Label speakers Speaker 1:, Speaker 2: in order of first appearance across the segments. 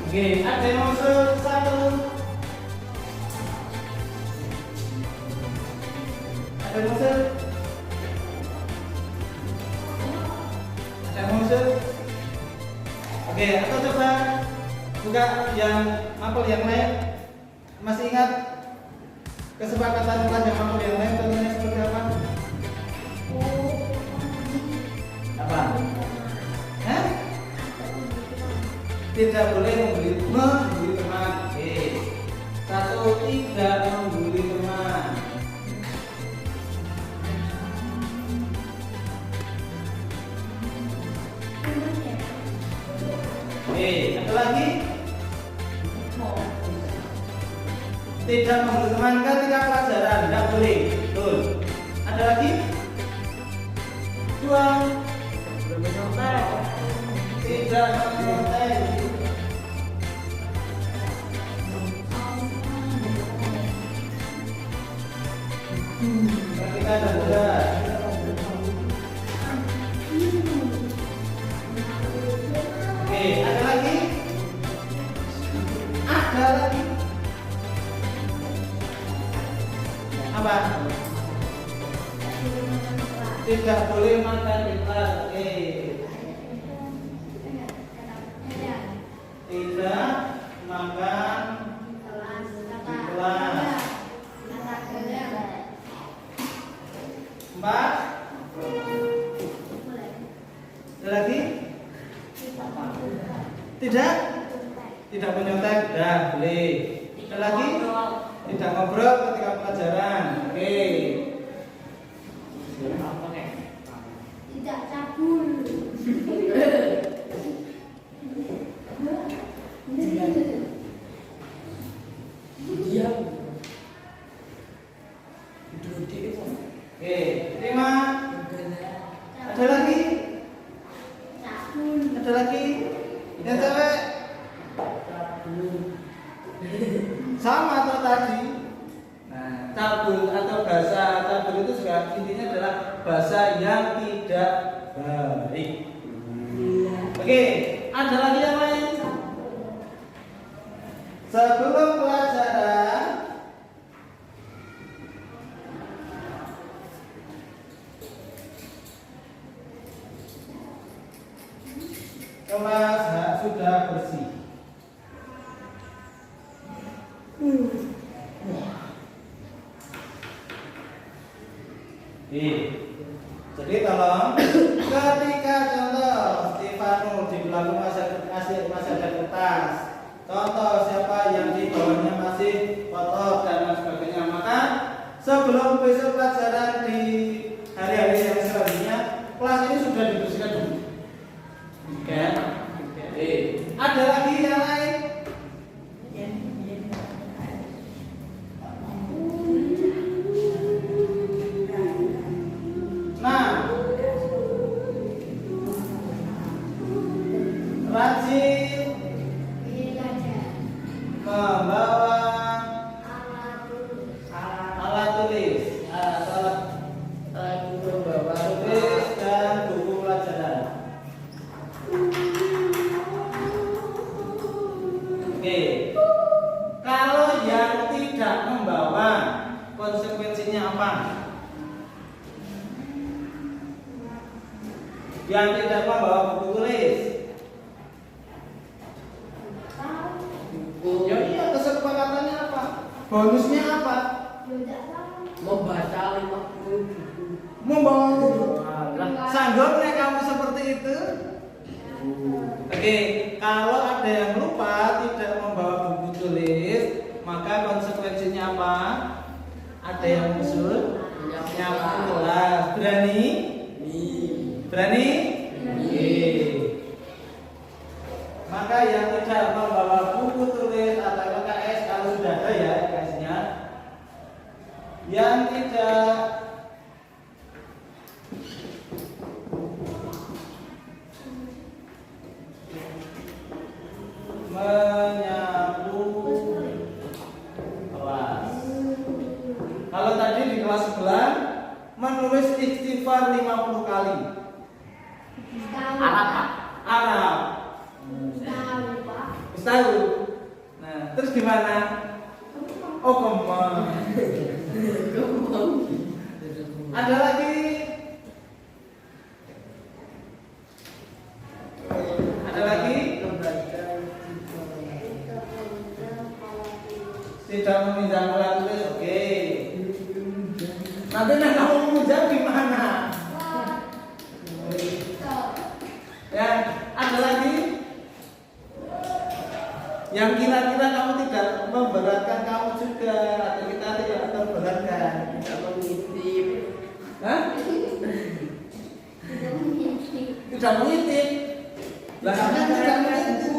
Speaker 1: Oke, ada yang masuk satu. Ada yang masuk. Ada yang masuk. Oke, atau coba buka yang mapel yang lain. Masih ingat kesepakatan kelas yang mapel yang lain contohnya seperti apa? Apa? Hah? Tidak boleh membuli teman. Oke. Satu, tidak membuli teman. Oke, ada lagi? Tidak membuli teman ketika pelajaran, tidak boleh. Betul. Ada lagi? Dua. Tidak menyontek. Ketika ada berat. Oke, ada lagi? Ada lagi? Apa? Tidak boleh makan di kelas. Oke. Tidak makan di kelas. 4. Ada lagi? Tidak menyontek. Tidak boleh. Ada lagi? Tidak ngobrol ketika pelajaran. Oke.
Speaker 2: Tidak cabul.
Speaker 3: Diam.
Speaker 1: Oke, 5. Ada lagi?
Speaker 2: Cabul.
Speaker 1: Ada lagi? Yang cewek? Sama atau tadi? Nah, cabul atau bahasa cabul itu juga intinya adalah bahasa yang tidak baik. Oke, ada lagi yang lain? Sebelum pelajaran kelas sudah bersih. Jadi tolong ketika contoh Stefano di belakang masih ada kertas, contoh siapa yang di bawahnya masih foto dan lain sebagainya, maka sebelum besok pelajaran di hari-hari yang selanjutnya kelas ini sudah dibersihkan dulu. Oke. Ada lagi yang lain? Nah, rajin membawa alat tulis, membawa tulis dan buku pelajaran. Oke, kalau yang tidak membawa konsekuensinya apa? Yang tidak membawa buku tulis. Ya iya, kesepakatannya apa? Bonusnya apa?
Speaker 3: Membaca 50 buku.
Speaker 1: Membawa buku. Sanggup nih kamu seperti itu? Oke, kalau ada yang lupa tidak membawa buku tulis, maka konsekuensinya apa? Ada yang usul, nyapu kelas. Berani? Berani? Maka yang tidak membawa buku tulis atau LKS, kalau sudah ada ya LKS-nya, yang tidak menyapu kelas. Kalau tadi di kelas sebelah menulis istighfar 50 kali.
Speaker 3: Arab.
Speaker 1: Arab. Tahu. Terus gimana? Oh, kemang. Ada lagi? Ada lagi? Tidak meminjam alat tulis, oke. Nanti nak kamu meminjam gimana? Ya, ada lagi? Yang kira-kira kamu tidak memberatkan kamu juga atau kita tidak memberatkan?
Speaker 3: Tidak mengintip.
Speaker 1: Hah?
Speaker 2: Tidak mengintip.
Speaker 1: Tidak mengintip. Lah kan tidak mengintip.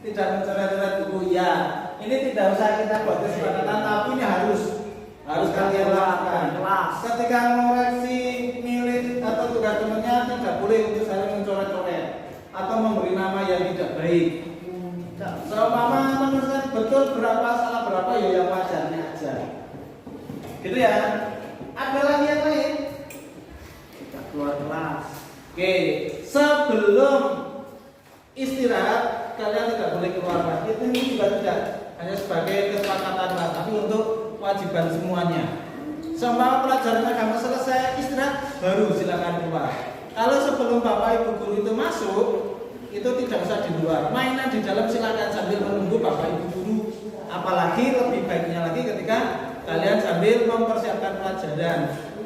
Speaker 1: Tidak mencoret-coret buku ya. Ini tidak usah kita buat kesepakatan, tapi ini harus kalian lakukan. Ketika mengoreksi, milik atau tugas temannya tidak boleh untuk saling mencoret-coret atau memberi nama yang tidak baik. Seumpama menuliskan betul berapa salah berapa ya yang wajarnya aja. Gitu ya. Ada lagi yang lain?
Speaker 3: Kita keluar kelas.
Speaker 1: Oke, sebelum istirahat kalian tidak boleh keluar lagi. Itu juga tidak hanya sebagai kesepakatan lah, tapi untuk kewajiban semuanya. Seumpama pelajaran agama selesai, istirahat baru silakan keluar. Kalau sebelum bapak ibu guru itu masuk, itu tidak usah di luar. Mainan di dalam silakan sambil menunggu bapak ibu guru. Apalagi lebih baiknya lagi ketika kalian sambil mempersiapkan pelajaran,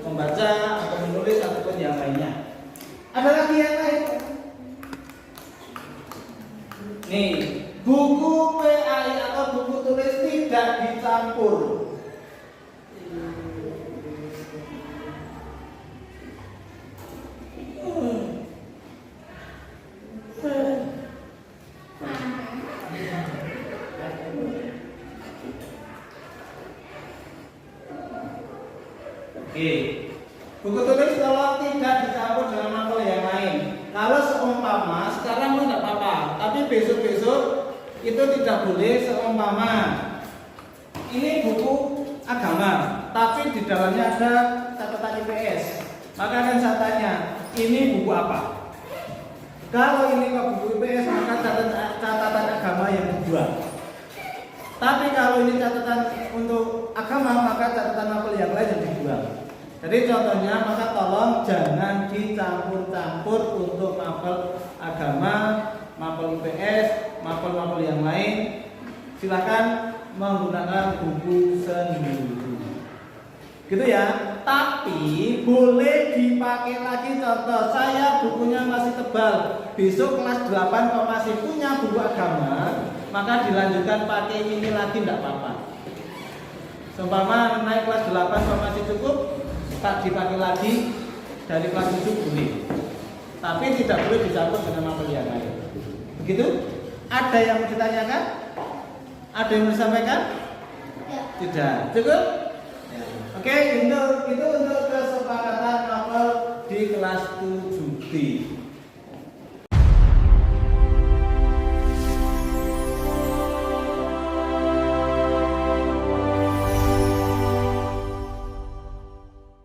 Speaker 1: membaca atau menulis ataupun yang lainnya. Ada lagi yang lain? Nih, buku PAI atau buku tulis tidak dicampur. Oke, buku tulis kalau tidak dicampur dengan mapel yang lain. Kalau seumpama sekarang itu tidak apa-apa, tapi besok-besok itu tidak boleh. Seumpama ini buku agama, tapi di dalamnya ada catatan IPS, maka akan saya tanya, ini buku apa? Kalau ini ke buku IPS, maka catatan agama yang dibuang. Tapi kalau ini catatan untuk agama, maka catatan mapel yang lain yang dibuang. Jadi contohnya, maka tolong jangan dicampur-campur untuk mapel agama, mapel IPS, mapel-mapel yang lain. Silakan menggunakan buku sendiri. Gitu ya. Tapi boleh dipakai lagi. Contoh, saya bukunya masih tebal. Besok kelas 8 kalau masih punya buku agama, maka dilanjutkan pakai ini lagi, tidak apa-apa. Seumpama naik kelas 8 kalau masih cukup, tak dipakai lagi dari kelas 7 boleh. Tapi tidak boleh dicampur dengan mapel yang lain. Begitu? Ada yang mau ditanyakan? Ada yang mau disampaikan?
Speaker 2: Ya.
Speaker 1: Tidak. Cukup? Ya. Oke, itu untuk kesepakatan mapel di kelas 7B.